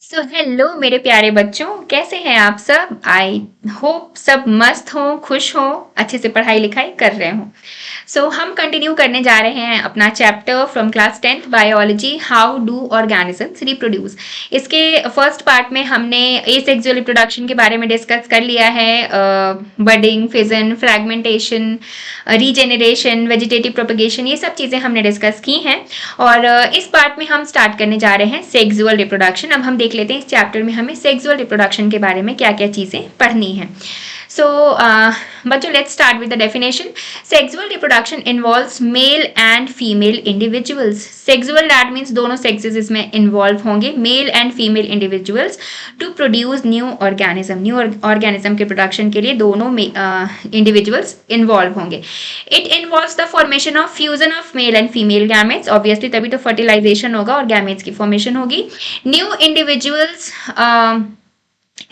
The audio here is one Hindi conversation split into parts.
सो हेलो मेरे प्यारे बच्चों, कैसे हैं आप सब। आई होप सब मस्त हो, खुश हो, अच्छे से पढ़ाई लिखाई कर रहे हो। हम कंटिन्यू करने जा रहे हैं अपना chapter from class 10th biology, how do organisms reproduce. इसके फर्स्ट पार्ट में हमने एसेक्सुअल रिप्रोडक्शन के बारे में डिस्कस कर लिया है। Budding, fission, fragmentation, regeneration, vegetative propagation, ये सब चीज़ें हमने डिस्कस की हैं। और इस पार्ट में हम स्टार्ट करने जा रहे हैं सेक्सुअल रिप्रोडक्शन। अब हम देख लेते हैं इस चैप्टर में हमें सेक्सुअल रिप्रोडक्शन के बारे में क्या क्या चीज़ें पढ़नी है। बच्चों, let's start with the definition. Sexual reproduction involves male and female individuals. Sexual that means दोनों sexes इसमें involve होंगे, male and female individuals to produce new organism. New organism के production के लिए दोनों individuals involve होंगे. It involves the formation of fusion of male and female gametes. Obviously तभी तो fertilization होगा और gametes की formation होगी. New individuals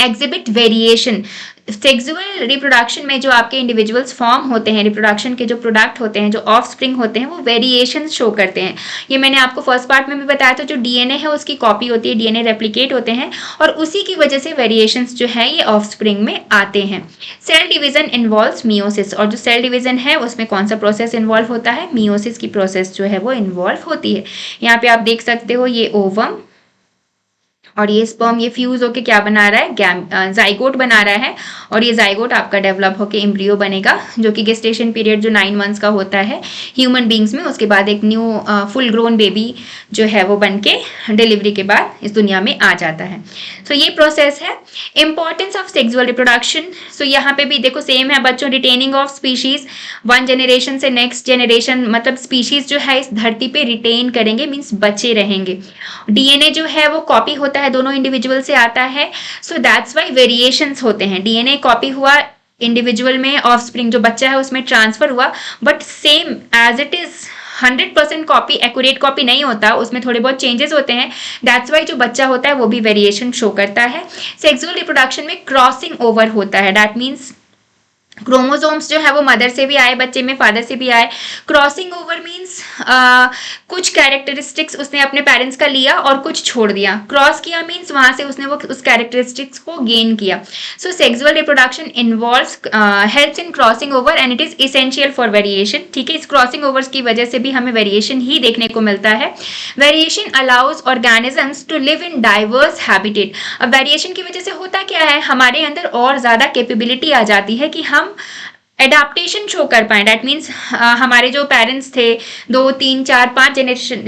exhibit variation. Sexual reproduction में जो आपके इंडिविजुअल्स फॉर्म होते हैं, रिप्रोडक्शन के जो प्रोडक्ट होते हैं, जो ऑफ स्प्रिंग होते हैं, वो वेरिएशन शो करते हैं। ये मैंने आपको फर्स्ट पार्ट में भी बताया था। जो डीएनए है उसकी कॉपी होती है, डीएनए रेप्लिकेट होते हैं और उसी की वजह से वेरिएशंस जो है ये ऑफ स्प्रिंग में आते हैं। सेल डिवीजन इन्वॉल्व्स मियोसिस, और जो सेल डिवीजन है उसमें कौन सा प्रोसेस इन्वॉल्व होता है? मियोसिस की प्रोसेस जो है वो इन्वॉल्व होती है। यहाँ पे आप देख सकते हो ये ओवम और ये स्पर्म, ये फ्यूज होके क्या बना रहा है? जाइगोट बना रहा है। और ये जाइगोट आपका डेवलप होके एम्ब्रियो बनेगा, जो कि गेस्टेशन पीरियड जो 9 मंथ्स का होता है ह्यूमन बींग्स में, उसके बाद एक न्यू फुल ग्रोन बेबी जो है वो बन के डिलीवरी के बाद इस दुनिया में आ जाता है। ये प्रोसेस है। Importance of sexual reproduction. यहाँ पे भी देखो सेम है बच्चों, retaining of species, one generation से नेक्स्ट जनरेशन, मतलब स्पीशीज जो है इस धरती पे रिटेन करेंगे, मीन्स बचे रहेंगे। डीएनए जो है वो कॉपी होता है, दोनों इंडिविजुअल से आता है। दैट्स वाई वेरिएशंस होते हैं। डीएनए कॉपी हुआ इंडिविजुअल में, ऑफस्प्रिंग जो बच्चा है उसमें ट्रांसफर हुआ, but same as it is 100% copy, accurate copy नहीं होता, उसमें थोड़े बहुत चेंजेस होते हैं। दैट्स वाई जो बच्चा होता है वो भी वेरिएशन शो करता है। सेक्सुअल रिप्रोडक्शन में क्रॉसिंग ओवर होता है। दैट मीन्स क्रोमोसोम्स जो है वो मदर से भी आए, बच्चे में फादर से भी आए। क्रॉसिंग ओवर मीन्स कुछ कैरेक्टरिस्टिक्स उसने अपने पेरेंट्स का लिया और कुछ छोड़ दिया। क्रॉस किया मीन्स वहां से उसने वो उस कैरेक्टरिस्टिक्स को गेन किया। Sexual reproduction involves helps in crossing over and it is essential for variation. ठीक है, इस क्रॉसिंग ओवर्स की वजह से भी हमें वेरिएशन ही देखने को मिलता है। Variation allows organisms to live in diverse habitat. अब वेरिएशन की वजह से होता क्या है, हमारे अंदर और ज्यादा कैपेबिलिटी आ जाती है कि हम एडाप्टेशन शो कर पाए। डैट मीन्स हमारे जो पेरेंट्स थे 2, 3, 4, 5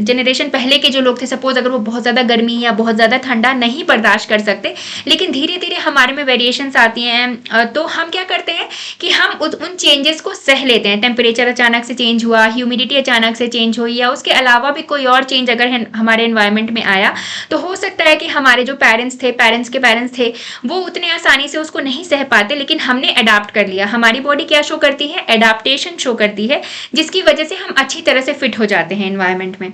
जनरेशन पहले के जो लोग थे, सपोज अगर वो बहुत ज़्यादा गर्मी या बहुत ज़्यादा ठंडा नहीं बर्दाश्त कर सकते, लेकिन धीरे धीरे हमारे में वेरिएशंस आती हैं, तो हम क्या करते हैं कि हम उन चेंजेस को सह लेते हैं। टेम्परेचर अचानक से चेंज हुआ, ह्यूमिडिटी अचानक से चेंज हुई, या उसके अलावा भी कोई और चेंज अगर हमारे एनवायरमेंट में आया, तो हो सकता है कि हमारे जो पेरेंट्स थे, पेरेंट्स के पेरेंट्स थे, वो उतने आसानी से उसको नहीं सह पाते, लेकिन हमने अडाप्ट कर लिया। हमारी बॉडी क्या शो करती है? एडाप्टेशन शो करती है, जिसकी वजह से हम अच्छी तरह से फिट हो जाते हैं एनवायरनमेंट में।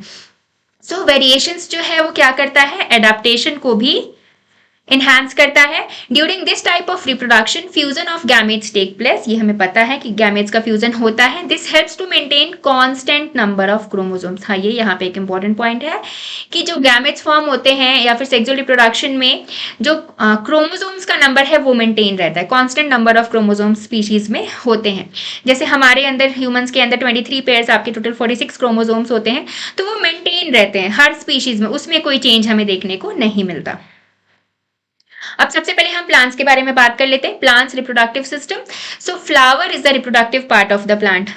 वेरिएशंस जो है वो क्या करता है? एडाप्टेशन को भी इनहैंस करता है। During this type of reproduction fusion of gametes take place. ये हमें पता है कि गैमेट्स का फ्यूजन होता है। This helps to maintain constant number of chromosomes. हाँ, ये यहाँ पे एक इंपॉर्टेंट पॉइंट है कि जो गैमेट्स फॉर्म होते हैं या फिर सेक्सुअल रिप्रोडक्शन में जो क्रोमोसोम्स का नंबर है वो मेंटेन रहता है। Constant number of chromosomes species में होते हैं। जैसे हमारे अंदर, ह्यूमंस के अंदर 23 पेयर्स, आपके टोटल 46 क्रोमोसोम्स होते हैं, तो वो मेंटेन रहते हैं हर स्पीशीज में, उसमें कोई चेंज हमें देखने को नहीं मिलता। अब सबसे पहले हम प्लांट्स के बारे में बात कर लेते हैं। Plants reproductive system. Flower is the reproductive part of the plant.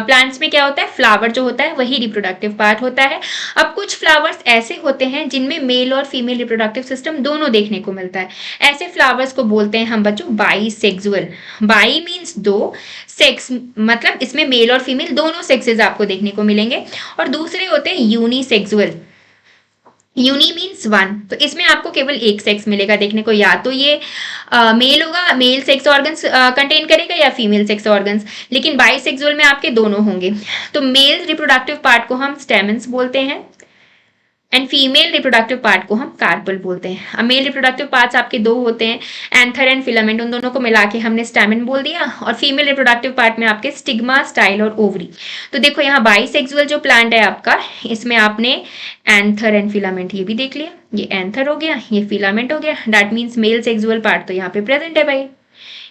Plants में क्या होता है? फ्लावर जो होता है वही रिप्रोडक्टिव पार्ट होता है। अब कुछ फ्लावर्स ऐसे होते हैं जिनमें मेल और फीमेल रिप्रोडक्टिव सिस्टम दोनों देखने को मिलता है। ऐसे फ्लावर्स को बोलते हैं हम बच्चों बाईसेक्सुअल। बाई मीन्स दो, सेक्स मतलब इसमें मेल और फीमेल दोनों सेक्सेस आपको देखने को मिलेंगे। और दूसरे होते हैं यूनिसेक्सुअल। यूनी मीन्स वन, तो इसमें आपको केवल एक सेक्स मिलेगा देखने को, या तो ये मेल होगा, मेल सेक्स ऑर्गन्स कंटेन करेगा, या फीमेल सेक्स ऑर्गन्स। लेकिन बाईसेक्सुअल में आपके दोनों होंगे। तो मेल रिप्रोडक्टिव पार्ट को हम स्टेमेंस बोलते हैं। एंड फीमेल रिप्रोडक्टिव पार्ट को हम कार्पल बोलते हैं। अब मेल रिप्रोडक्टिव पार्ट्स आपके दो होते हैं, एंथर एंड फिलामेंट, उन दोनों को मिला के हमने स्टैमेन बोल दिया। और फीमेल रिप्रोडक्टिव पार्ट में आपके स्टिग्मा, स्टाइल और ओवरी। तो देखो यहाँ बाइसेक्सुअल जो प्लांट है आपका, इसमें आपने एंथर एंड फिलामेंट ये भी देख लिया, ये एंथर हो गया, ये फिलामेंट हो गया। That means male sexual part तो यहाँ पे प्रेजेंट है भाई,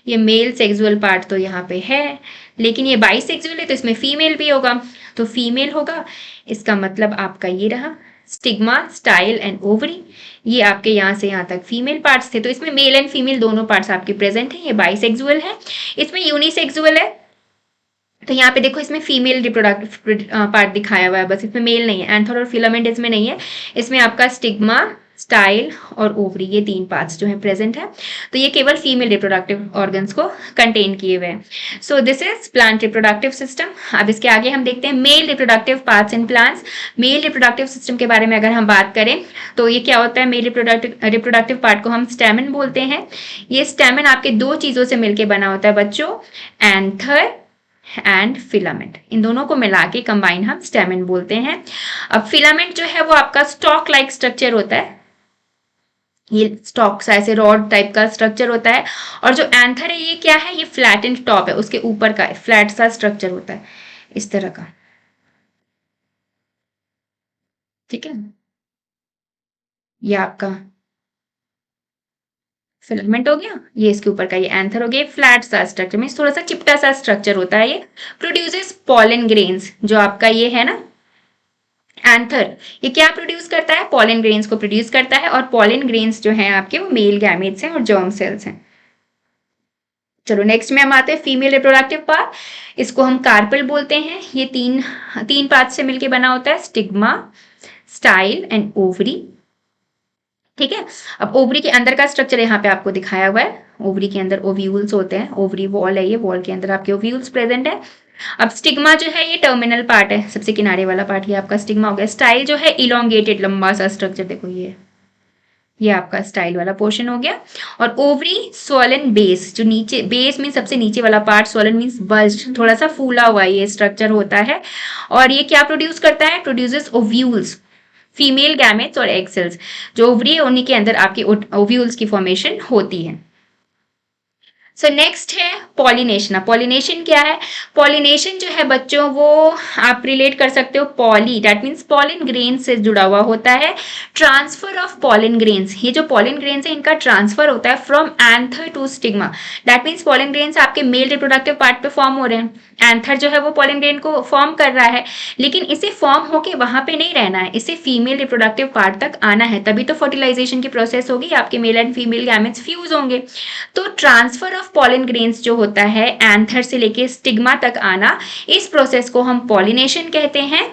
ये मेल सेक्सुअल पार्ट तो यहाँ पे है, लेकिन ये बाइसेक्सुअल है तो इसमें फीमेल भी होगा, तो फीमेल होगा। इसका मतलब आपका ये रहा स्टिग्मा, स्टाइल एंड ओवरी, ये आपके यहाँ से यहाँ तक फीमेल पार्ट्स थे। तो इसमें मेल एंड फीमेल दोनों पार्ट्स आपके प्रेजेंट हैं। ये बाइसेक्सुअल है, इसमें यूनिसेक्सुअल है। तो यहाँ पे देखो इसमें फीमेल रिप्रोडक्टिव पार्ट दिखाया हुआ है, बस इसमें मेल नहीं है। एंथर और फिलामेंट इसमें नहीं है, इसमें आपका स्टिग्मा, स्टाइल और ओवरी, ये तीन पार्ट्स जो है प्रेजेंट है। तो ये केवल फीमेल रिप्रोडक्टिव ऑर्गन्स को कंटेन किए हुए हैं। So this is plant reproductive system. अब इसके आगे हम देखते हैं male reproductive parts in plants. Male reproductive system के बारे में अगर हम बात करें तो ये क्या होता है, मेल रिप्रोडक्टिव पार्ट को हम स्टैमेन बोलते हैं। ये स्टैमेन आपके दो चीजों से मिलकर बना होता है बच्चों, एंथर एंड फिलामेंट, इन दोनों को मिला के कंबाइन हम स्टैमेन बोलते हैं। अब फिलामेंट जो है वो आपका स्टॉक लाइक स्ट्रक्चर होता है, ये स्टॉक सा ऐसे रॉड टाइप का स्ट्रक्चर होता है। और जो एंथर है ये क्या है, ये फ्लैटेंड टॉप है, उसके ऊपर का फ्लैट सा स्ट्रक्चर होता है इस तरह का, ठीक है। ये आपका फिलामेंट हो गया, ये इसके ऊपर का ये एंथर हो गया। फ्लैट सा स्ट्रक्चर में थोड़ा सा चिपटा सा स्ट्रक्चर होता है। ये प्रोड्यूसेस पॉलन ग्रेन्स, जो आपका ये है ना एंथर, ये क्या प्रोड्यूस करता है, पॉलन ग्रेन्स को प्रोड्यूस करता है। और पॉलन ग्रेन्स जो हैं आपके वो मेल गैमेट्स हैं और जर्म सेल्स हैं। चलो नेक्स्ट में हम आते हैं फीमेल रिप्रोडक्टिव पार्ट, इसको हम कार्पल बोलते हैं। ये तीन पार्ट से मिलके बना होता है, स्टिग्मा, स्टाइल एंड ओवरी, ठीक है। अब ओवरी के अंदर का स्ट्रक्चर यहाँ पे आपको दिखाया हुआ है। ओवरी के अंदर ओव्यूल्स होते हैं, ओवरी वॉल है ये, वॉल के अंदर आपके ओव्यूल्स प्रेजेंट है। अब स्टिग्मा जो है ये टर्मिनल पार्ट है, सबसे किनारे वाला पार्ट, ये आपका स्टिग्मा हो गया। स्टाइल जो है इलोंगेटेड, लंबा सा स्ट्रक्चर, देखो ये आपका स्टाइल वाला पोर्शन हो गया। और ओवरी स्वॉलन बेस, जो नीचे बेस में सबसे नीचे वाला पार्ट, स्वॉलन मीन्स बल्ज, थोड़ा सा फूला हुआ ये स्ट्रक्चर होता है। और ये क्या प्रोड्यूस करता है, प्रोड्यूसेस ओव्यूल्स, फीमेल गैमेट्स और एग सेल्स। जो ओवरी है उन्हीं के अंदर आपकी ओव्यूल्स की फॉर्मेशन होती है। सो नेक्स्ट है पॉलिनेशन। पॉलिनेशन क्या है, पॉलिनेशन जो है बच्चों वो आप रिलेट कर सकते हो, poly that means pollen grain से जुड़ा हुआ होता है। ट्रांसफर ऑफ पॉलिन ग्रेन्स, ये जो पॉलिन ग्रेन्स है इनका ट्रांसफर होता है from anther to stigma. That means pollen grains आपके मेल रिप्रोडक्टिव पार्ट पे फॉर्म हो रहे हैं, एंथर जो है वो पॉलिन ग्रेन को फॉर्म कर रहा है, लेकिन इसे फॉर्म होके वहां पे नहीं रहना है, इसे फीमेल रिप्रोडक्टिव पार्ट तक आना है, तभी तो फर्टिलाइजेशन की प्रोसेस होगी, आपके mail and female gametes fuse होंगे। तो ट्रांसफर ऑफ पॉलिन ग्रेन्स जो होता है एंथर से लेके स्टिग्मा तक आना, इस प्रोसेस को हम पॉलिनेशन कहते हैं।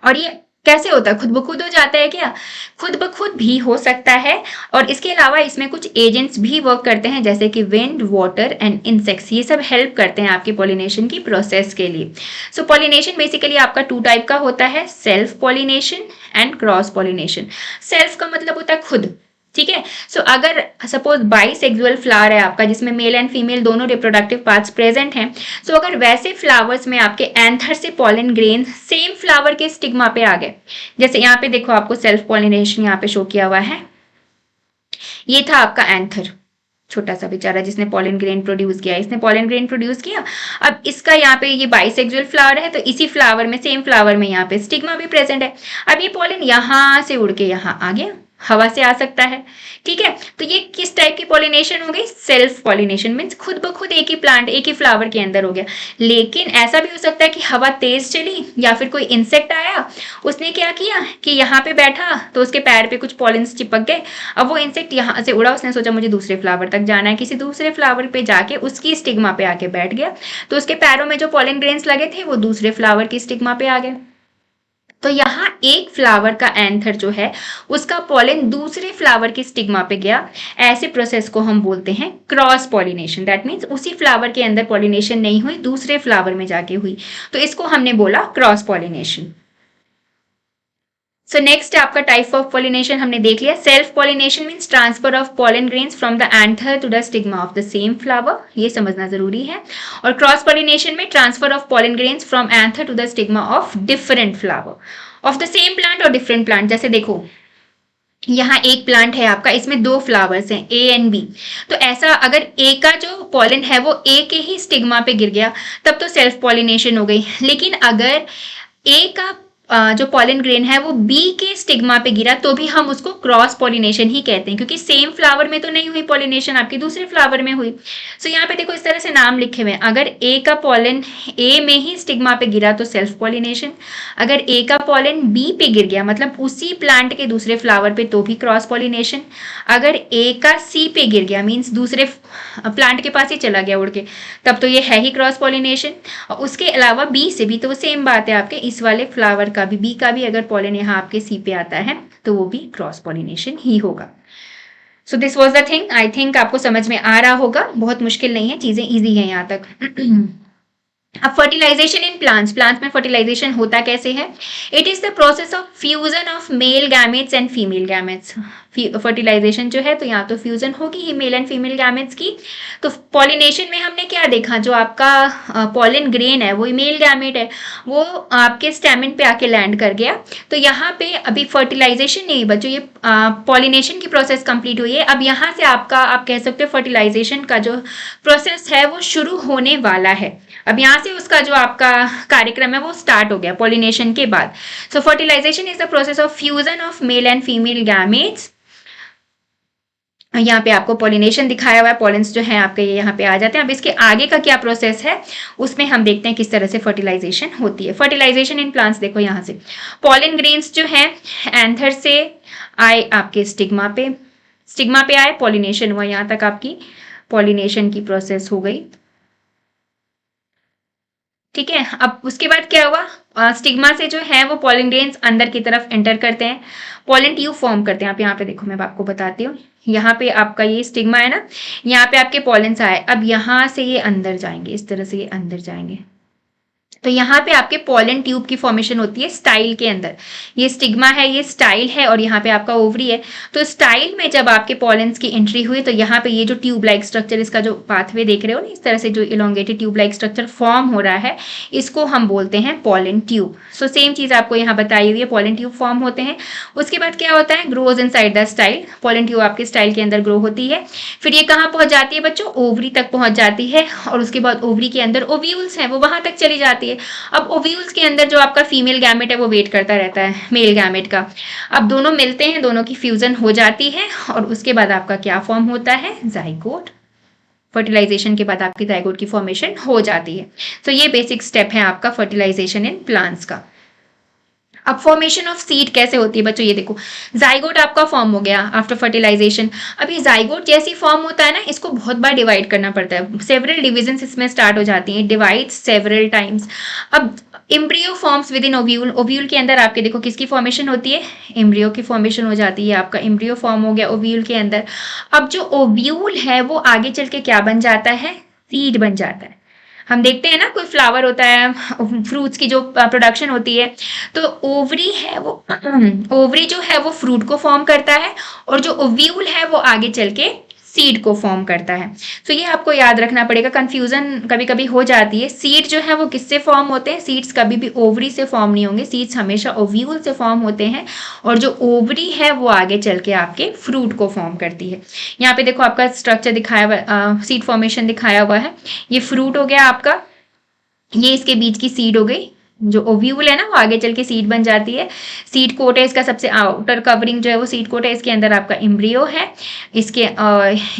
और ये कैसे होता है, खुद ब खुद हो जाता है क्या, खुद ब खुद भी हो सकता है। और इसके अलावा इसमें कुछ एजेंट्स भी वर्क करते हैं, जैसे कि विंड, वाटर एंड इंसेक्ट्स, ये सब हेल्प करते हैं आपकी पॉलिनेशन की प्रोसेस के लिए। सो पॉलिनेशन बेसिकली आपका टू टाइप का होता है, self pollination and cross pollination. Self का मतलब होता है खुद, ठीक है। सो अगर सपोज बाइसेक्सुअल फ्लावर है आपका, जिसमें मेल एंड फीमेल दोनों रिप्रोडक्टिव पार्ट्स प्रेजेंट हैं, सो अगर वैसे फ्लावर्स में आपके एंथर से पॉलन ग्रेन सेम फ्लावर के स्टिग्मा पे आ गए, जैसे यहाँ पे देखो आपको सेल्फ पॉलिनेशन यहाँ पे शो किया हुआ है, ये था आपका एंथर, छोटा सा बेचारा जिसने पॉलन ग्रेन प्रोड्यूस किया, इसने पॉलन ग्रेन प्रोड्यूस किया। अब इसका यहाँ पे ये बाइसेक्सुअल फ्लावर है, तो इसी फ्लावर में, सेम फ्लावर में यहाँ पे स्टिग्मा भी प्रेजेंट है। अब ये पॉलन यहाँ से उड़ के यहाँ आ गया, हवा से आ सकता है, ठीक है। तो ये किस टाइप की पॉलिनेशन हो गई, सेल्फ पॉलिनेशन, मीन्स खुद ब खुद एक ही प्लांट, एक ही फ्लावर के अंदर हो गया। लेकिन ऐसा भी हो सकता है कि हवा तेज चली या फिर कोई इंसेक्ट आया, उसने क्या किया कि यहाँ पे बैठा तो उसके पैर पे कुछ पॉलिन्स चिपक गए। अब वो इंसेक्ट यहाँ से उड़ा, उसने सोचा मुझे दूसरे फ्लावर तक जाना है, किसी दूसरे फ्लावर पे जाके उसकी स्टिग्मा पे आके बैठ गया, तो उसके पैरों में जो पॉलिन ग्रेन्स लगे थे वो दूसरे फ्लावर की स्टिग्मा पे आ गए। तो यहाँ एक फ्लावर का एंथर जो है उसका पॉलन दूसरे फ्लावर की स्टिग्मा पे गया, ऐसे प्रोसेस को हम बोलते हैं क्रॉस पॉलिनेशन। दैट मीन्स उसी फ्लावर के अंदर पॉलिनेशन नहीं हुई, दूसरे फ्लावर में जाके हुई, तो इसको हमने बोला क्रॉस पॉलिनेशन। सो नेक्स्ट आपका टाइप ऑफ पॉलिनेशन हमने देख लिया। Self pollination means transfer of pollen grains from the anther to the stigma of the same flower, ये समझना जरूरी है। और क्रॉस पॉलिनेशन में transfer of pollen grains from anther to the stigma of different flower. Of the same plant और डिफरेंट प्लांट। जैसे देखो यहाँ एक प्लांट है आपका, इसमें 2 फ्लावर्स हैं ए एंड बी, तो ऐसा अगर ए का जो पॉलन है वो ए के ही स्टिग्मा पे गिर गया तब तो सेल्फ पॉलिनेशन हो गई। लेकिन अगर ए का जो पॉलन ग्रेन है वो बी के स्टिग्मा पे गिरा तो भी हम उसको क्रॉस पॉलिनेशन ही कहते हैं, क्योंकि सेम फ्लावर में तो नहीं हुई पॉलिनेशन, आपकी दूसरे फ्लावर में हुई। सो यहाँ पे देखो इस तरह से नाम लिखे हुए हैं, अगर ए का पॉलन ए में ही स्टिग्मा पे गिरा तो सेल्फ पॉलिनेशन, अगर ए का पॉलन बी पे गिर गया मतलब उसी प्लांट के दूसरे फ्लावर पे तो भी क्रॉस पॉलिनेशन, अगर ए का सी पे गिर गया मीन्स दूसरे प्लांट के पास ही चला गया उड़ के, तब तो ये है ही क्रॉस पॉलिनेशन। और उसके अलावा बी से भी तो सेम बात है, आपके इस वाले फ्लावर का भी, बी का भी अगर पॉलन यहाँ आपके सी पे आता है तो वो भी क्रॉस पॉलिनेशन ही होगा। So this was the thing, I think आपको समझ में आ रहा होगा, बहुत मुश्किल नहीं है, चीजें इजी हैं यहाँ तक। अब फर्टिलाइजेशन इन प्लांट्स, प्लांट्स में फर्टिलाइजेशन होता कैसे है? It is the process of fusion of male gametes and female gametes. Fertilisation जो है तो यहाँ तो फ्यूजन होगी ही मेल एंड फीमेल गैमेट्स की। तो पॉलिनेशन में हमने क्या देखा, जो आपका पॉलन ग्रेन है वो मेल गैमेट है, वो आपके स्टेमन पे आके लैंड कर गया। तो यहाँ पे अभी फर्टिलाइजेशन नहीं बच्चों, ये पॉलिनेशन की प्रोसेस कंप्लीट हुई है। अब यहाँ से आपका आप कह सकते हो फर्टिलाइजेशन का जो प्रोसेस है वो शुरू होने वाला है। अब यहाँ से उसका जो आपका कार्यक्रम है वो स्टार्ट हो गया पॉलिनेशन के बाद। So fertilization is the process of fusion of male and female gametes. यहाँ पे आपको पॉलिनेशन दिखाया हुआ है, पॉलेंस जो है आपके यहाँ पे आ जाते हैं। अब इसके आगे का क्या प्रोसेस है उसमें हम देखते हैं किस तरह से फर्टिलाइजेशन होती है। फर्टिलाइजेशन इन प्लांट्स देखो यहाँ से पॉलन ग्रेन्स जो है एंथर से आए आपके स्टिग्मा पे आए, पॉलिनेशन हुआ, यहाँ तक आपकी पॉलिनेशन की प्रोसेस हो गई। ठीक है, अब उसके बाद क्या हुआ, स्टिग्मा से जो है वो पॉलन ग्रेन्स अंदर की तरफ एंटर करते हैं, पॉलन ट्यूब फॉर्म करते हैं। आप यहाँ पे देखो मैं आपको बताती हूँ, यहाँ पे आपका ये स्टिग्मा है ना, यहाँ पे आपके पॉलेंस आए, अब यहाँ से ये अंदर जाएंगे, इस तरह से ये अंदर जाएंगे, तो यहाँ पे आपके पॉलन ट्यूब की फॉर्मेशन होती है स्टाइल के अंदर। ये स्टिग्मा है, ये स्टाइल है और यहाँ पे आपका ओवरी है। तो स्टाइल में जब आपके पॉलेंस की एंट्री हुई तो यहाँ पे ये जो ट्यूब लाइक स्ट्रक्चर, इसका जो पाथवे देख रहे हो ना, इस तरह से जो elongated tube like structure form हो रहा है, इसको हम बोलते हैं पॉलन ट्यूब। सो सेम चीज आपको यहाँ बताई हुई है, पॉलन ट्यूब फॉर्म होते हैं। उसके बाद क्या होता है, grows inside the style, pollen tube आपके स्टाइल के अंदर ग्रो होती है। फिर ये कहाँ पहुंच जाती है बच्चों, ओवरी तक पहुंच जाती है, और उसके बाद ओवरी के अंदर ओव्यूल्स हैं वो वहां तक चली जाती है। अब ओव्यूल्स के अंदर जो आपका फीमेल गैमेट है वो वेट करता रहता है मेल गैमेट का। अब दोनों मिलते हैं, दोनों की फ्यूजन हो जाती है और उसके बाद आपका क्या फॉर्म होता है, जाइगोट। फर्टिलाइजेशन के बाद आपकी जाइगोट की फॉर्मेशन हो जाती है। तो ये बेसिक स्टेप है आपका फर्टिलाइजेशन इन प्लांट्स का। अब फॉर्मेशन ऑफ सीड कैसे होती है बच्चों, ये देखो जाइगोट आपका फॉर्म हो गया आफ्टर फर्टिलाइजेशन। अब ये जाइगोट जैसी फॉर्म होता है ना, इसको बहुत बार डिवाइड करना पड़ता है, सेवरल डिविजन्स इसमें स्टार्ट हो जाती हैं, डिवाइड सेवरल टाइम्स। अब embryo forms with in ovule, ovule के अंदर आपके देखो किसकी फॉर्मेशन होती है, एम्ब्रियो की फॉर्मेशन हो जाती है, आपका एम्ब्रियो फॉर्म हो गया ओव्यूल के अंदर। अब जो ओव्यूल है वो आगे चल के क्या बन जाता है, सीड बन जाता है। हम देखते हैं ना कोई फ्लावर होता है, फ्रूट्स की जो प्रोडक्शन होती है, तो ओवरी है वो ओवरी जो है वो फ्रूट को फॉर्म करता है और जो ओव्यूल है वो आगे चल के सीड को फॉर्म करता है। तो ये आपको याद रखना पड़ेगा, कंफ्यूजन कभी कभी हो जाती है। सीड जो है वो किससे फॉर्म होते हैं, सीड्स कभी भी ओवरी से फॉर्म नहीं होंगे, सीड्स हमेशा ओव्यूल से फॉर्म होते हैं और जो ओवरी है वो आगे चल के आपके फ्रूट को फॉर्म करती है। यहाँ पे देखो आपका स्ट्रक्चर दिखाया हुआ, सीड फॉर्मेशन दिखाया हुआ है, ये फ्रूट हो गया आपका, ये इसके बीच की सीड हो गई, जो ओव्यूल है ना वो आगे चल के सीड बन जाती है। सीड कोट है इसका, सबसे आउटर कवरिंग जो है वो सीड कोट है, इसके अंदर आपका एम्ब्रियो है, इसके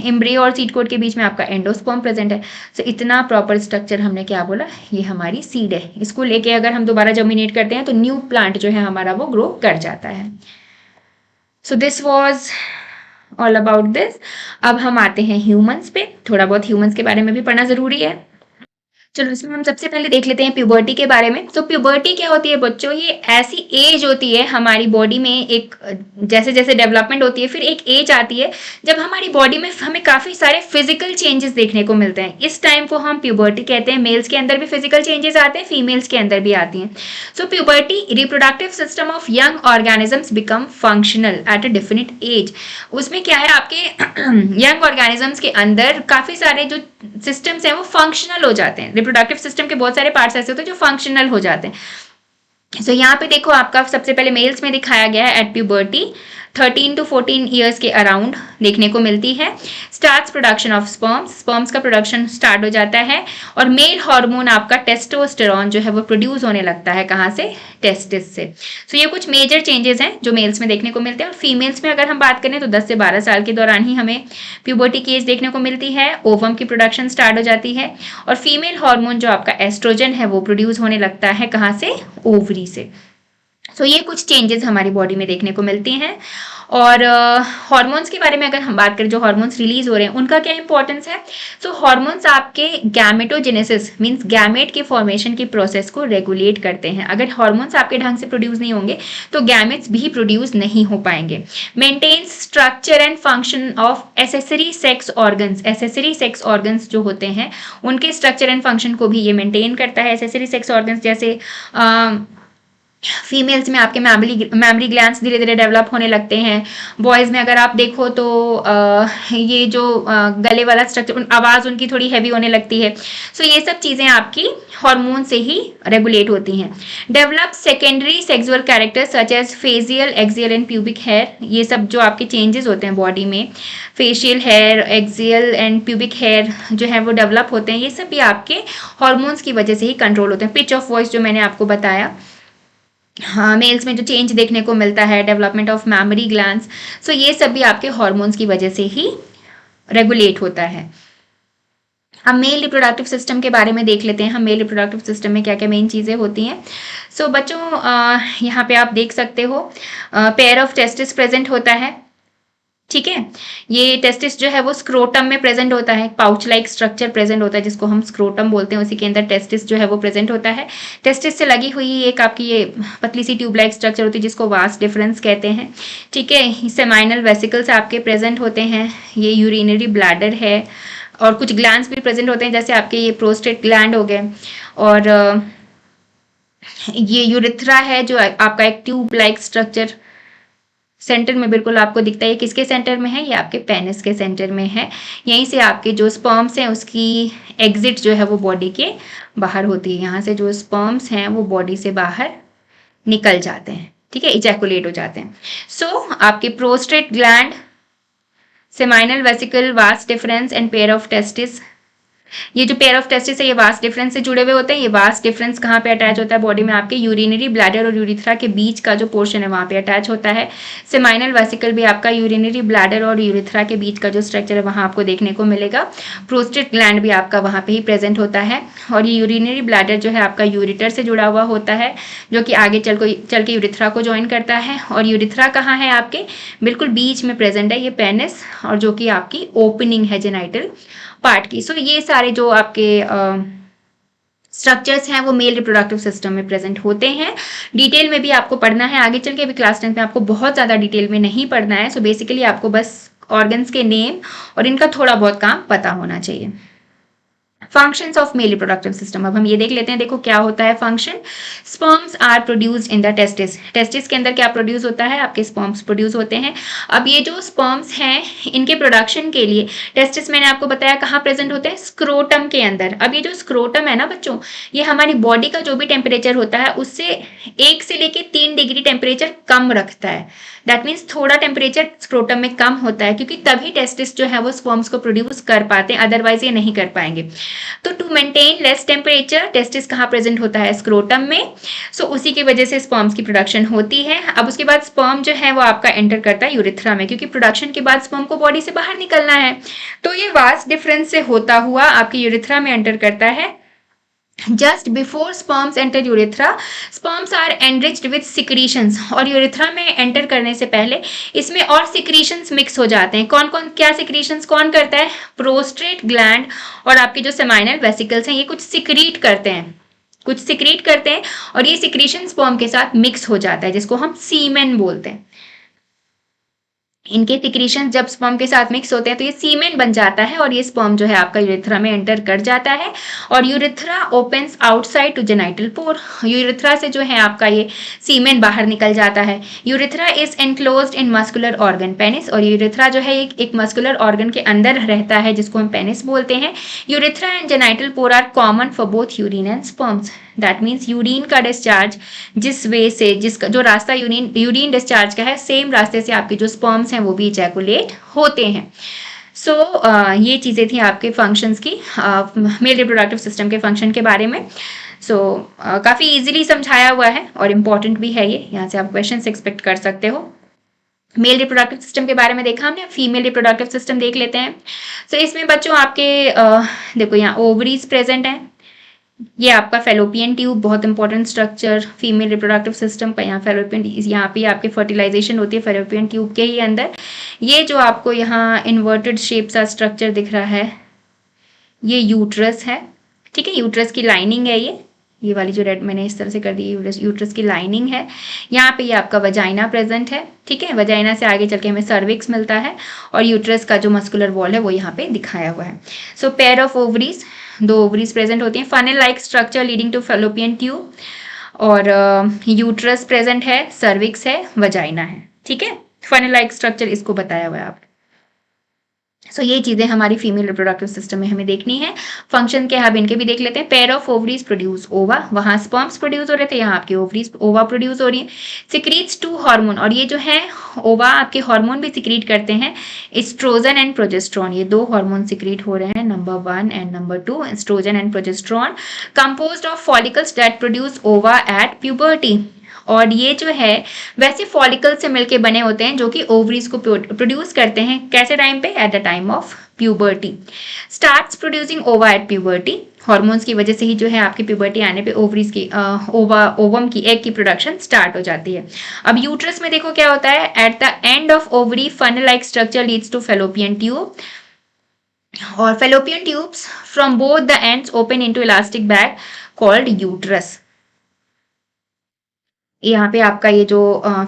एम्ब्रियो और सीड कोट के बीच में आपका एंडोस्पर्म प्रेजेंट है। तो इतना प्रॉपर स्ट्रक्चर हमने क्या बोला, ये हमारी सीड है, इसको लेके अगर हम दोबारा जर्मिनेट करते हैं तो न्यू प्लांट जो है हमारा वो ग्रो कर जाता है। So this was all about this. अब हम आते हैं ह्यूमंस पे, थोड़ा बहुत ह्यूमंस के बारे में भी पढ़ना जरूरी है। चलो इसमें हम सबसे पहले देख लेते हैं प्यूबर्टी के बारे में। तो प्यूबर्टी क्या होती है बच्चों, ये ऐसी एज होती है हमारी बॉडी में, एक जैसे जैसे डेवलपमेंट होती है फिर एक एज आती है जब हमारी बॉडी में हमें काफ़ी सारे फिजिकल चेंजेस देखने को मिलते हैं। इस टाइम को हम प्यूबर्टी कहते हैं। मेल्स के अंदर भी फिजिकल चेंजेस आते हैं, फीमेल्स के अंदर भी आती हैं। So puberty, reproductive system of young organisms become functional at a definite age. उसमें क्या है, आपके यंग ऑर्गेनिजम्स के अंदर काफ़ी सारे जो सिस्टम्स हैं वो फंक्शनल हो जाते हैं। रिप्रोडक्टिव सिस्टम के बहुत सारे पार्ट्स ऐसे होते हैं जो फंक्शनल हो जाते हैं। सो यहाँ पे देखो आपका सबसे पहले मेल्स में दिखाया गया है एट प्यूबर्टी 13 to 14 ईयर्स के अराउंड देखने को मिलती है। स्टार्ट्स प्रोडक्शन ऑफ स्पर्म्स का प्रोडक्शन स्टार्ट हो जाता है और मेल हार्मोन आपका टेस्टोस्टेरॉन जो है वो प्रोड्यूस होने लगता है कहाँ से, टेस्टिस से। सो ये कुछ मेजर चेंजेस हैं जो मेल्स में देखने को मिलते हैं। और फीमेल्स में अगर हम बात करें तो 10 से 12 साल के दौरान ही हमें प्यूबर्टी की एज देखने को मिलती है, ओवम की प्रोडक्शन स्टार्ट हो जाती है और फीमेल हार्मोन जो आपका एस्ट्रोजन है वो प्रोड्यूस होने लगता है कहाँ से, ओवरी से। सो ये कुछ चेंजेस हमारी बॉडी में देखने को मिलती हैं। और हार्मोन्स के बारे में अगर हम बात करें, जो हार्मोन्स रिलीज हो रहे हैं उनका क्या इंपॉर्टेंस है। सो हार्मोन्स आपके गैमेटोजेनेसिस मींस गैमेट के फॉर्मेशन की प्रोसेस को रेगुलेट करते हैं। अगर हार्मोन्स आपके ढंग से प्रोड्यूस नहीं होंगे तो गैमेट्स भी प्रोड्यूस नहीं हो पाएंगे। Maintains structure and function of accessory sex organs. Accessory sex organs जो होते हैं उनके स्ट्रक्चर एंड फंक्शन को भी ये मेंटेन करता है। एसेसरी सेक्स ऑर्गन्स जैसे फीमेल्स में आपके मैमरी ग्लैंड्स धीरे धीरे डेवलप होने लगते हैं। बॉयज़ में अगर आप देखो तो ये जो गले वाला स्ट्रक्चर, आवाज़ उनकी थोड़ी हैवी होने लगती है। सो ये सब चीज़ें आपकी हार्मोन से ही रेगुलेट होती हैं। Develop secondary sexual characters such as facial, axial and pubic hair. ये सब जो आपके चेंजेस होते हैं बॉडी में, facial hair, axial and pubic hair जो है वो डेवलप होते हैं, ये सब भी आपके हार्मोन्स की वजह से ही कंट्रोल होते हैं। पिच ऑफ वॉइस जो मैंने आपको बताया, हाँ, मेल्स में जो चेंज देखने को मिलता है, डेवलपमेंट ऑफ मैमरी ग्लैंड्स, सो ये सब भी आपके हार्मोन्स की वजह से ही रेगुलेट होता है। अब मेल रिप्रोडक्टिव सिस्टम के बारे में देख लेते हैं हम। मेल रिप्रोडक्टिव सिस्टम में क्या क्या मेन चीज़ें होती हैं। सो बच्चों यहाँ पे आप देख सकते हो पेयर ऑफ टेस्टिस प्रेजेंट होता है, ठीक है। ये टेस्टिस जो है वो स्क्रोटम में प्रेजेंट होता है, पाउच लाइक स्ट्रक्चर प्रेजेंट होता है जिसको हम स्क्रोटम बोलते हैं, उसी के अंदर टेस्टिस जो है वो प्रेजेंट होता है। टेस्टिस से लगी हुई एक आपकी ये पतली सी ट्यूब लाइक स्ट्रक्चर होती है जिसको वास डिफरेंस कहते हैं, ठीक है। सेमाइनल वेसिकल्स आपके प्रेजेंट होते हैं, ये यूरिनरी ब्लैडर है और कुछ ग्लैंड्स भी प्रेजेंट होते हैं जैसे आपके ये प्रोस्टेट ग्लैंड हो गए। और ये यूरिथ्रा है जो आपका एक ट्यूब लाइक स्ट्रक्चर सेंटर में बिल्कुल आपको दिखता है। किसके सेंटर में है, ये आपके पेनिस के सेंटर में है। यहीं से आपके जो स्पर्म्स हैं उसकी एग्जिट जो है वो बॉडी के बाहर होती है। यहाँ से जो स्पर्म्स हैं वो बॉडी से बाहर निकल जाते हैं, ठीक है, इजैकुलेट हो जाते हैं। सो आपके prostate gland, seminal vesicle, vas deferens and pair of testis, ये जो पेयर ऑफ टेस्टिस है ये वास डिफरेंस से जुड़े हुए होते हैं। ये वास डिफरेंस कहाँ पे अटैच होता है बॉडी में, आपके यूरिनरी ब्लैडर और यूरिथ्रा के बीच का जो पोर्शन है वहाँ पे अटैच होता है। सेमाइनल वेसिकल भी आपका यूरिनरी ब्लैडर और यूरिथ्रा के बीच का जो स्ट्रक्चर है वहाँ आपको देखने को मिलेगा। प्रोस्टेट ग्लैंड भी आपका वहाँ पे ही प्रेजेंट होता है और ये यूरिनरी ब्लैडर जो है आपका यूरिटर से जुड़ा हुआ होता है जो कि आगे चल के यूरिथ्रा को ज्वाइन करता है। और यूरिथ्रा कहाँ है, आपके बिल्कुल बीच में प्रेजेंट है ये पेनिस, और जो कि आपकी ओपनिंग है जेनाइटल पार्ट की। सो ये सारे जो आपके स्ट्रक्चर्स हैं वो मेल रिप्रोडक्टिव सिस्टम में प्रेजेंट होते हैं। डिटेल में भी आपको पढ़ना है आगे चल के, भी क्लास 10 में आपको बहुत ज़्यादा डिटेल में नहीं पढ़ना है। सो बेसिकली आपको बस ऑर्गन्स के नेम और इनका थोड़ा बहुत काम पता होना चाहिए। Functions of male reproductive system, अब हम ये देख लेते हैं। देखो क्या होता है function. Sperms are produced in the testis. Testis के अंदर क्या प्रोड्यूस होता है, आपके स्पर्म्स प्रोड्यूस होते हैं। अब ये जो स्पर्म्स हैं इनके प्रोडक्शन के लिए टेस्टिस मैंने आपको बताया कहाँ प्रेजेंट होते हैं, स्क्रोटम के अंदर। अब ये जो स्क्रोटम है ना बच्चों, ये हमारी बॉडी का जो भी टेम्परेचर होता है उससे 1 से लेके 3 डिग्री टेम्परेचर कम रखता है। दैट मीन्स थोड़ा टेम्परेचर स्क्रोटम में कम होता है क्योंकि तभी टेस्टिस जो है वो स्पर्म्स को प्रोड्यूस कर पाते हैं, अदरवाइज ये नहीं कर पाएंगे। तो to maintain less temperature testis कहाँ प्रेजेंट होता है, स्क्रोटम में। सो उसी की वजह से स्पर्म्स की प्रोडक्शन होती है। अब उसके बाद स्पर्म जो है वो आपका एंटर करता है यूरिथ्रा में, क्योंकि प्रोडक्शन के बाद स्पर्म को बॉडी से बाहर निकलना है। तो ये वास डिफरेंस से होता हुआ आपकी यूरिथ्रा में एंटर करता है। Just before sperms enter urethra, sperms are enriched with secretions। और यूरिथ्रा में एंटर करने से पहले इसमें और secretions मिक्स हो जाते हैं। कौन कौन क्या secretions कौन करता है, प्रोस्टेट ग्लैंड और आपके जो सेमाइनल वेसिकल्स हैं ये कुछ सिक्रीट करते हैं और ये सिक्रीशन स्पर्म के साथ मिक्स हो जाता है जिसको हम सीमेन बोलते हैं। इनके सिक्रीशन जब स्पर्म के साथ मिक्स होते हैं तो ये सीमेन बन जाता है और ये स्पर्म जो है आपका यूरिथ्रा में एंटर कर जाता है। और urethra opens outside to genital pore. Urethra से जो है आपका ये सीमेन बाहर निकल जाता है। Urethra is enclosed in muscular organ, penis. और यूरिथ्रा जो है एक मस्कुलर ऑर्गन के अंदर रहता है जिसको हम पेनिस बोलते हैं। Urethra and genital pore are common for both urine and sperms. That means urine का डिस्चार्ज जिस वे से, जिसका जो रास्ता यूरिन डिस्चार्ज का है, सेम रास्ते से आपके जो स्पर्म्स हैं वो भी इजैकुलेट होते हैं। सो ये चीज़ें थी आपके फंक्शंस की, मेल रिप्रोडक्टिव सिस्टम के फंक्शन के बारे में। सो काफ़ी इजीली समझाया हुआ है और इम्पॉर्टेंट भी है ये, यहाँ से आप क्वेश्चन एक्सपेक्ट कर सकते हो। मेल रिप्रोडक्टिव सिस्टम के बारे में देखा हमने, फीमेल रिप्रोडक्टिव सिस्टम देख लेते हैं। सो इसमें बच्चों आपके देखो यहाँ ओवरीज प्रेजेंट हैं, ये आपका फेलोपियन ट्यूब, बहुत important structure female reproductive system का। यहाँ फेलोपियन, यहाँ पे आपकी फर्टिलाइजेशन होती है फेलोपियन ट्यूब के ही अंदर। ये जो आपको यहाँ इन्वर्टेड शेप सा स्ट्रक्चर दिख रहा है, ये यूट्रस है, ठीक है। यूट्रस की लाइनिंग है ये वाली जो रेड मैंने इस तरह से कर दी, यूट्रस की लाइनिंग है। यहाँ पे ये आपका वजाइना प्रेजेंट है, ठीक है। वजाइना से आगे चल के हमें सर्विक्स मिलता है और यूट्रस का जो मस्कुलर वॉल है वो यहाँ पे दिखाया हुआ है। So pair of ovaries, 2 ovaries present होती हैं, funnel like structure leading to fallopian tube, और यूट्रस प्रेजेंट है, सर्विक्स है, वजाइना है, ठीक है। फनल लाइक स्ट्रक्चर इसको बताया हुआ है आपको। सो ये चीज़ें हमारी फीमेल रिप्रोडक्टिव सिस्टम में हमें देखनी है। फंक्शन के हम इनके भी देख लेते हैं। पेयर ऑफ ओवरीज प्रोड्यूस ओवा, वहाँ स्पर्म्स प्रोड्यूस हो रहे थे, यहाँ आपके ओवरीज ओवा प्रोड्यूस हो रही है। सिक्रीट्स 2 हार्मोन, और ये जो है ओवा आपके हार्मोन भी सिक्रीट करते हैं, एस्ट्रोजन एंड प्रोजेस्ट्रॉन। ये 2 हार्मोन सिक्रीट हो रहे हैं, number 1 and number 2, oestrogen and progesterone, composed of follicles that produce ova at puberty. और ये जो है वैसे फॉलिकल से मिलके बने होते हैं जो कि ओवरीज को प्रोड्यूस करते हैं, कैसे टाइम पे, at the time of puberty. Starts producing ओवा एट प्यूबर्टी, हॉर्मोन्स की वजह से ही जो है आपकी प्यूबर्टी आने पे ओवरीज की ओवम की एग की प्रोडक्शन स्टार्ट हो जाती है। अब यूट्रस में देखो क्या होता है, at the end of ovary funnel like structure leads to fallopian tube, और fallopian tubes from both the ends open into elastic bag called uterus. यहाँ पे आपका ये जो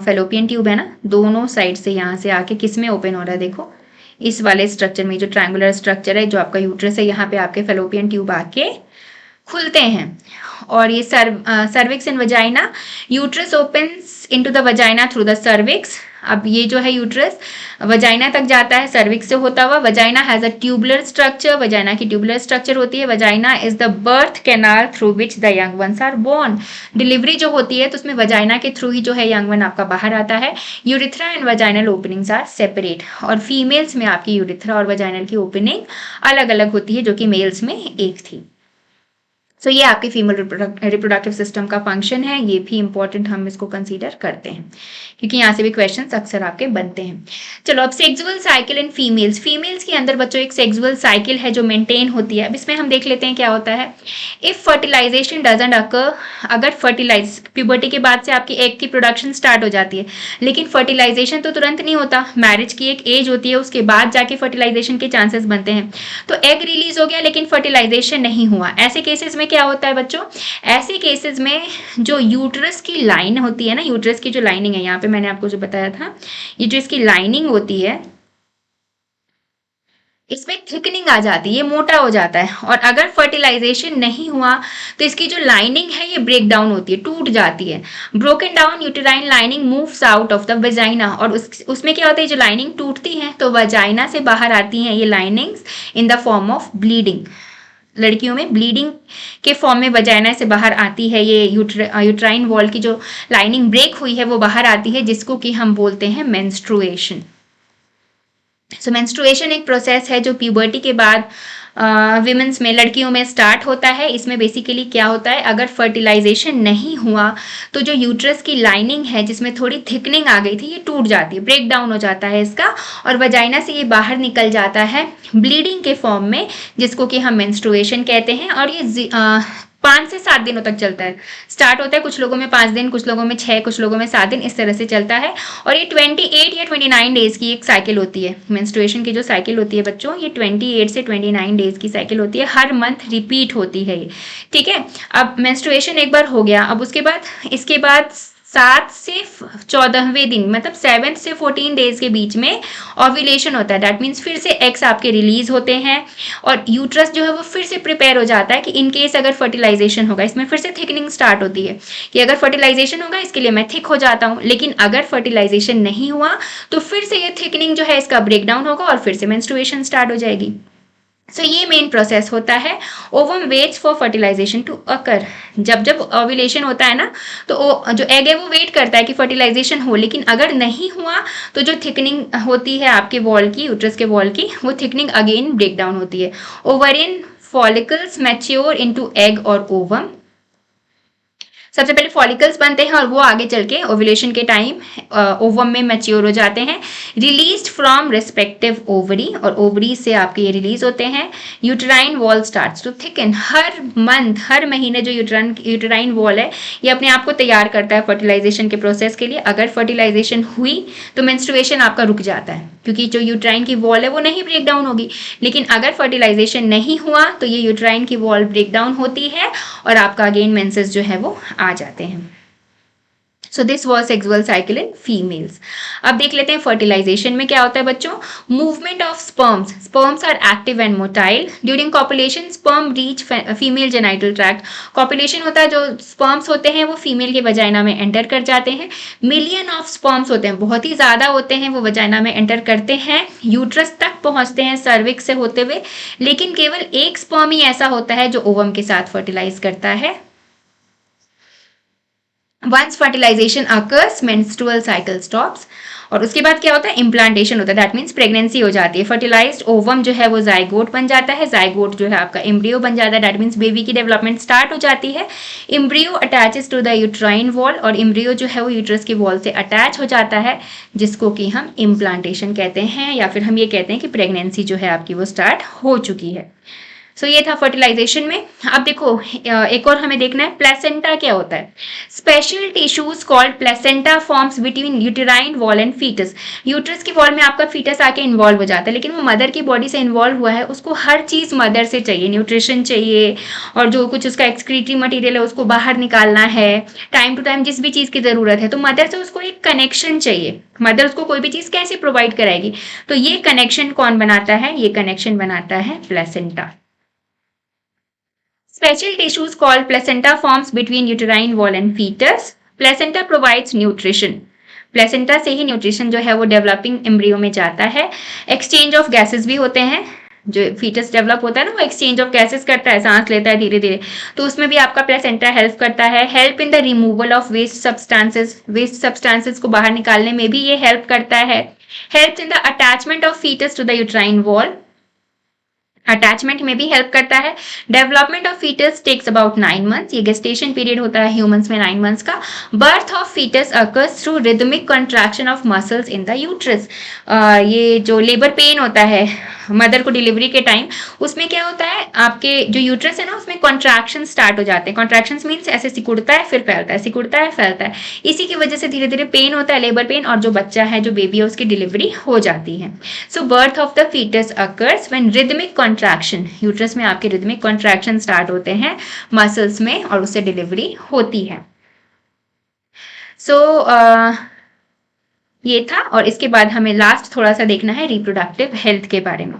फेलोपियन ट्यूब है ना, दोनों साइड से यहाँ से आके किस में ओपन हो रहा है, देखो इस वाले स्ट्रक्चर में, जो ट्रायंगुलर स्ट्रक्चर है जो आपका यूट्रस है, यहाँ पे आपके फेलोपियन ट्यूब आके खुलते हैं। और ये cervix and vagina, uterus opens into the vagina through the cervix. अब ये जो है यूट्रस वजाइना तक जाता है सर्विक्स से होता हुआ। Vagina has a tubular structure, vagina की ट्यूबुलर स्ट्रक्चर होती है। Vagina is the birth canal through which the young ones are born. Delivery जो होती है तो उसमें वजाइना के थ्रू ही जो है यंग वन आपका बाहर आता है। Urethra and vaginal openings are separate, और फीमेल्स में आपकी यूरिथ्रा और वजाइनल की ओपनिंग अलग अलग होती है, जो कि मेल्स में एक थी। सो ये आपके फीमेल रिप्रोडक्टिव सिस्टम का फंक्शन है, ये भी इंपॉर्टेंट हम इसको कंसीडर करते हैं क्योंकि यहाँ से भी क्वेश्चंस अक्सर आपके बनते हैं। चलो अब sexual cycle in females, females के अंदर बच्चों एक सेक्सुअल साइकिल है जो मेंटेन होती है। अब इसमें हम देख लेते हैं क्या होता है। इफ फर्टिलाइजेशन डजंट अकर, अगर फर्टिलाइज प्यूबर्टी के बाद से आपकी एग की प्रोडक्शन स्टार्ट हो जाती है, लेकिन फर्टिलाइजेशन तो तुरंत नहीं होता, मैरिज की एक एज होती है, उसके बाद जाके फर्टिलाइजेशन के चांसेस बनते हैं। तो एग रिलीज हो गया लेकिन फर्टिलाइजेशन नहीं हुआ, ऐसे केसेस में क्या होता है बच्चों, ऐसे केसेस में जो यूट्रस की लाइन होती है ना, यूट्रस की जो लाइनिंग है, यहाँ पे मैंने आपको जो बताया था, ये जो इसकी लाइनिंग होती है इसमें थिकनिंग आ जाती है, ये मोटा हो जाता है। और अगर फर्टिलाइजेशन नहीं हुआ तो इसकी जो लाइनिंग है ये ब्रेक डाउन होती है, टूट जाती है। Broken down uterine lining moves out of the vagina, और उसमें क्या होता है, जो लाइनिंग टूटती है तो वजाइना से बाहर आती हैं ये linings in the form of bleeding. लड़कियों में ब्लीडिंग के फॉर्म में वजाइना से बाहर आती है ये यूट्राइन वॉल की जो लाइनिंग ब्रेक हुई है वो बाहर आती है, जिसको कि हम बोलते हैं मेंस्ट्रुएशन। सो मेंस्ट्रुएशन एक प्रोसेस है जो प्यूबर्टी के बाद विमेंस में, लड़कियों में स्टार्ट होता है। इसमें बेसिकली क्या होता है, अगर फर्टिलाइजेशन नहीं हुआ तो जो यूट्रस की लाइनिंग है जिसमें थोड़ी थिकनिंग आ गई थी ये टूट जाती है, ब्रेक डाउन हो जाता है इसका, और वजाइना से ये बाहर निकल जाता है ब्लीडिंग के फॉर्म में, जिसको कि हम मेंस्ट्रुएशन कहते हैं। और ये 5 से 7 दिनों तक चलता है, स्टार्ट होता है कुछ लोगों में 5 दिन, कुछ लोगों में 6, कुछ लोगों में 7 दिन, इस तरह से चलता है। और ये 28 या 29 डेज की एक साइकिल होती है। मेंस्ट्रुएशन की जो साइकिल होती है बच्चों, ये 28 से 29 डेज की साइकिल होती है, हर मंथ रिपीट होती है ये, ठीक है। अब मेंस्ट्रुएशन एक बार हो गया, अब उसके बाद इसके बाद 7 से 14वें दिन, मतलब 7 से 14 डेज के बीच में ओव्यूलेशन होता है। दैट मीन्स फिर से एग्स आपके रिलीज होते हैं और यूट्रस जो है वो फिर से प्रिपेयर हो जाता है कि इन केस अगर फर्टिलाइजेशन होगा, इसमें फिर से थिकनिंग स्टार्ट होती है कि अगर फर्टिलाइजेशन होगा इसके लिए मैं थिक हो जाता हूँ, लेकिन अगर फर्टिलाइजेशन नहीं हुआ तो फिर से ये थिकनिंग जो है इसका ब्रेक डाउन होगा और फिर से मेंस्ट्रुएशन स्टार्ट हो जाएगी। ये मेन प्रोसेस होता है। Ovum waits for fertilisation to occur. जब ओव्यूलेशन होता है ना, तो जो एग है वो वेट करता है कि फर्टिलाइजेशन हो, लेकिन अगर नहीं हुआ तो जो थिकनिंग होती है आपके वॉल की, यूट्रस के वॉल की, वो थिकनिंग अगेन ब्रेक डाउन होती है। Ovarian follicles mature into egg और ओवम। सबसे पहले फॉलिकल्स बनते हैं और वो आगे चल के ओव्यूलेशन के टाइम ओवम में मैच्योर हो जाते हैं। रिलीज्ड फ्रॉम रिस्पेक्टिव ओवरी, और ओवरी से आपके ये रिलीज होते हैं। Uterine wall starts to thicken. हर मंथ, हर महीने जो यूट्राइन वॉल है ये अपने आप को तैयार करता है फर्टिलाइजेशन के प्रोसेस के लिए। अगर फर्टिलाइजेशन हुई तो मेंस्ट्रुएशन आपका रुक जाता है, क्योंकि जो यूट्राइन की वॉल है वो नहीं ब्रेक डाउन होगी। लेकिन अगर फर्टिलाइजेशन नहीं हुआ तो ये यूट्राइन की वॉल ब्रेक डाउन होती है और आपका अगेन मेंसेस जो है वो आ जाते हैं। So this was sexual cycle in females. अब देख लेते हैं फर्टिलाइजेशन में क्या होता है बच्चों। Movement of sperms. Sperms are active and motile during copulation. Sperm reach female genital tract. Copulation होता है, जो स्पर्म्स होते हैं वो फीमेल के वजाइना में एंटर कर जाते हैं। मिलियन ऑफ स्पर्म्स होते हैं, बहुत ही ज्यादा होते हैं, वो वजाइना में एंटर करते हैं, यूट्रस तक पहुंचते हैं सर्विक्स से होते हुए। लेकिन केवल एक स्पर्म ही ऐसा होता है जो ओवम के साथ फर्टिलाइज करता है। Once fertilisation occurs menstrual cycle stops. और उसके बाद क्या होता है, इम्प्लांटेशन होता है। दैट मीन्स प्रेगनेंसी हो जाती है। फर्टिलाइज्ड ओवम जो है वो जाइगोट बन जाता है, जाइगोट जो है आपका एम्ब्रियो बन जाता है। दैट मीन्स बेबी की डेवलपमेंट स्टार्ट हो जाती है। Embryo attaches to the uterine wall, और एम्ब्रियो जो है वो यूट्रस की वॉल से अटैच हो जाता है, जिसको कि हम इम्प्लांटेशन कहते हैं, या फिर हम ये कहते हैं कि प्रेगनेंसी जो है आपकी वो स्टार्ट हो चुकी है। ये था फर्टिलाइजेशन में। अब देखो एक और हमें देखना है प्लेसेंटा क्या होता है। Special tissues called placenta forms between uterine wall and foetus. Uterus की वॉल में आपका फीटस आके इन्वॉल्व हो जाता है, लेकिन वो मदर की बॉडी से इन्वॉल्व हुआ है, उसको हर चीज मदर से चाहिए, न्यूट्रिशन चाहिए, और जो कुछ उसका एक्सक्रीटरी मटेरियल है उसको बाहर निकालना है, टाइम टू टाइम जिस भी चीज की जरूरत है, तो मदर से उसको एक कनेक्शन चाहिए। मदर उसको कोई भी चीज कैसे प्रोवाइड कराएगी, तो ये कनेक्शन कौन बनाता है, ये कनेक्शन बनाता है placenta. Special tissues called placenta forms between uterine wall and fetus. Placenta provides nutrition. Placenta से ही न्यूट्रिशन जो है वो डेवलपिंग एम्ब्रियो में जाता है। एक्सचेंज ऑफ गैसेस भी होते हैं, जो फीटस डेवलप होता है ना, वो एक्सचेंज ऑफ गैसेस करता है, सांस लेता है धीरे धीरे, तो उसमें भी आपका प्लेसेंटा हेल्प करता है। Help in the removal of waste substances. Waste substances को बाहर निकालने में भी ये हेल्प करता है। Help in the attachment of fetus to the uterine wall. Attachment में भी हेल्प करता है। Development of fetus takes about 9 months. ये गेस्टेशन पीरियड होता है ह्यूमंस में 9 मंथ्स का। Birth of fetus occurs through rhythmic contraction of muscles in the uterus. ये जो लेबर पेन होता है मदर को डिलीवरी के टाइम, उसमें क्या होता है, आपके जो यूट्रस है ना उसमें कॉन्ट्रैक्शन स्टार्ट हो जाते हैं। कॉन्ट्रैक्शंस मीन्स ऐसे सिकुड़ता है फिर फैलता है, सिकुड़ता है फैलता है, इसी की वजह से धीरे धीरे पेन होता है, लेबर पेन, और जो बच्चा है, जो बेबी है, उसकी डिलीवरी हो जाती है। So birth of the foetus occurs when rhythmic contraction, uterus में आपके रिदमिक कॉन्ट्रैक्शन स्टार्ट होते हैं मसल्स में, और उससे डिलीवरी होती है। ये था। और इसके बाद हमें लास्ट थोड़ा सा देखना है रिप्रोडक्टिव हेल्थ के बारे में।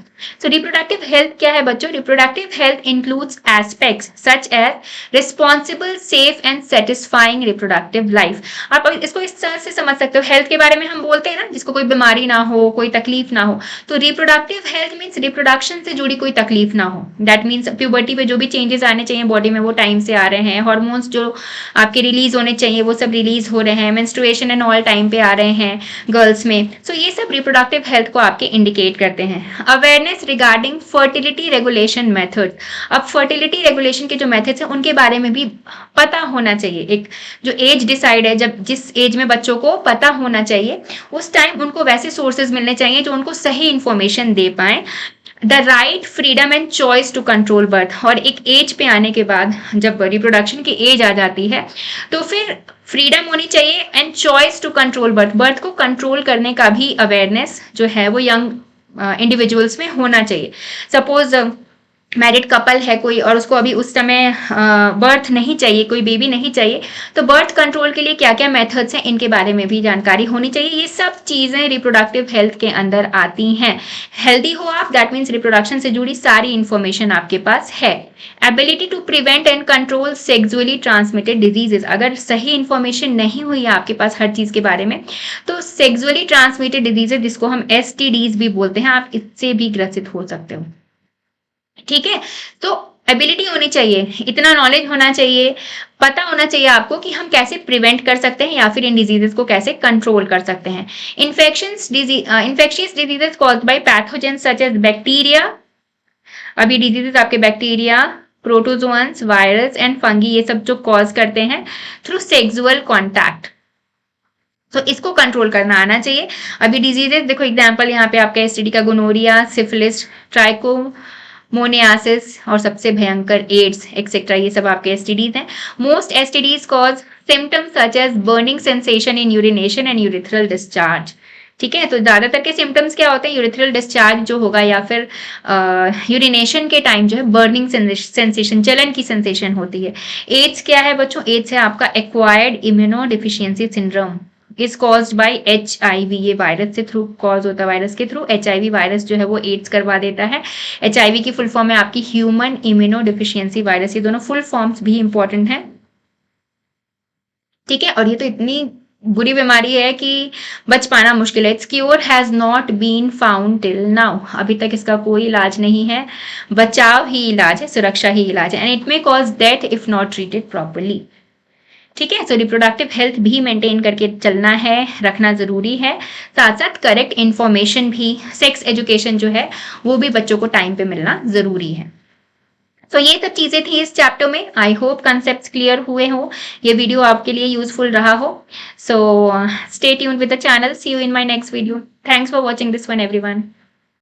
रिप्रोडक्टिव हेल्थ क्या है बच्चों? Reproductive health includes aspects such as responsible, safe and satisfying reproductive life. आप इसको इस तरह से समझ सकते हो, हेल्थ के बारे में हम बोलते हैं ना, जिसको कोई बीमारी ना हो, कोई तकलीफ ना हो, तो रिप्रोडक्टिव हेल्थ मीन्स रिप्रोडक्शन से जुड़ी कोई तकलीफ ना हो। दैट मीन्स प्यूबर्टी पे जो भी चेंजेस आने चाहिए बॉडी में वो टाइम से आ रहे हैं, हार्मोन्स जो आपके रिलीज होने चाहिए वो सब रिलीज हो रहे हैं, मेंस्ट्रुएशन एंड ऑल टाइम पे आ रहे हैं गर्ल्स में। ये सब रिप्रोडक्टिव हेल्थ को आपके इंडिकेट करते हैं। Awareness regarding fertility regulation method. अब फर्टिलिटी रेगुलेशन के जो मेथड्स हैं उनके बारे में भी पता होना चाहिए। एक जो एज डिसाइड है, जब जिस एज में बच्चों को पता होना चाहिए, उस टाइम उनको वैसे सोर्सेज मिलने चाहिए जो उनको सही इंफॉर्मेशन दे पाए। The right, freedom and choice to control birth. और एक एज पे आने के बाद, जब रिप्रोडक्शन की एज आ जाती है, तो फिर फ्रीडम होनी चाहिए and choice to control birth. Birth को कंट्रोल करने का भी अवेयरनेस जो है वो यंग इंडिविजुअल्स में होना चाहिए। सपोज मैरिड कपल है कोई, और उसको अभी उस समय बर्थ नहीं चाहिए, कोई बेबी नहीं चाहिए, तो बर्थ कंट्रोल के लिए क्या क्या मेथड्स हैं इनके बारे में भी जानकारी होनी चाहिए। ये सब चीज़ें रिप्रोडक्टिव हेल्थ के अंदर आती हैं। हेल्दी हो आप, दैट मीन्स रिप्रोडक्शन से जुड़ी सारी इंफॉर्मेशन आपके पास है। Ability to prevent and control sexually transmitted diseases. अगर सही इंफॉर्मेशन नहीं हुई है आपके पास हर चीज़ के बारे में, तो सेक्सुअली ट्रांसमिटेड डिजीजेस, जिसको हम STDs भी बोलते हैं, आप इससे भी ग्रसित हो सकते हो। ठीक है, तो एबिलिटी होनी चाहिए, इतना नॉलेज होना चाहिए, पता होना चाहिए आपको कि हम कैसे प्रिवेंट कर सकते हैं या फिर इन डिजीजेस को कैसे कंट्रोल कर सकते हैं। Infectious diseases caused by pathogens such as bacteria, अभी डिजीजेस आपके bacteria, protozoans, virus and fungi, ये सब जो कॉज करते हैं थ्रू सेक्सुअल कॉन्टैक्ट, तो इसको कंट्रोल करना आना चाहिए। अभी डिजीजेस देखो, एग्जांपल यहाँ पे आपका एसटीडी का गोनोरिया, सिफिलिस, ट्राइकोमोनियासिस और सबसे भयंकर एड्स एक्सेट्रा, ये सब आपके एसटीडीज हैं। Most STDs cause symptoms such as burning sensation in urination and urethral discharge. ठीक है, तो ज्यादातर के सिम्टम्स क्या होते हैं, यूरिथ्रल डिस्चार्ज जो होगा या फिर यूरिनेशन के टाइम जो है बर्निंग सेंसेशन, जलन की सेंसेशन होती है। एड्स क्या है बच्चों, एड्स है आपका acquired immuno deficiency syndrome, is caused by HIV, ये वायरस से थ्रू कॉज होता है, वायरस के थ्रू HIV वायरस जो है वो एड्स करवा देता है। HIV की फुल फॉर्म है आपकी ह्यूमन इम्यूनो डिफिशियंसी वायरस, ये दोनों फुल फॉर्म्स भी इंपॉर्टेंट है। ठीक है, और ये तो इतनी बुरी बीमारी है कि बच पाना मुश्किल है। Its cure has not been found till now, अभी तक इसका कोई इलाज नहीं है, बचाव ही इलाज है, सुरक्षा ही इलाज है, and it may cause death if not treated properly. ठीक है, सो रिप्रोडक्टिव हेल्थ भी मेंटेन करके चलना है, रखना जरूरी है, साथ साथ करेक्ट इन्फॉर्मेशन भी, सेक्स एजुकेशन जो है वो भी बच्चों को टाइम पे मिलना जरूरी है। तो ये सब चीजें थी इस चैप्टर में, आई होप कंसेप्ट क्लियर हुए हो, ये वीडियो आपके लिए यूजफुल रहा हो। So stay tuned with the channel, see you in my next video, thanks for watching this one everyone.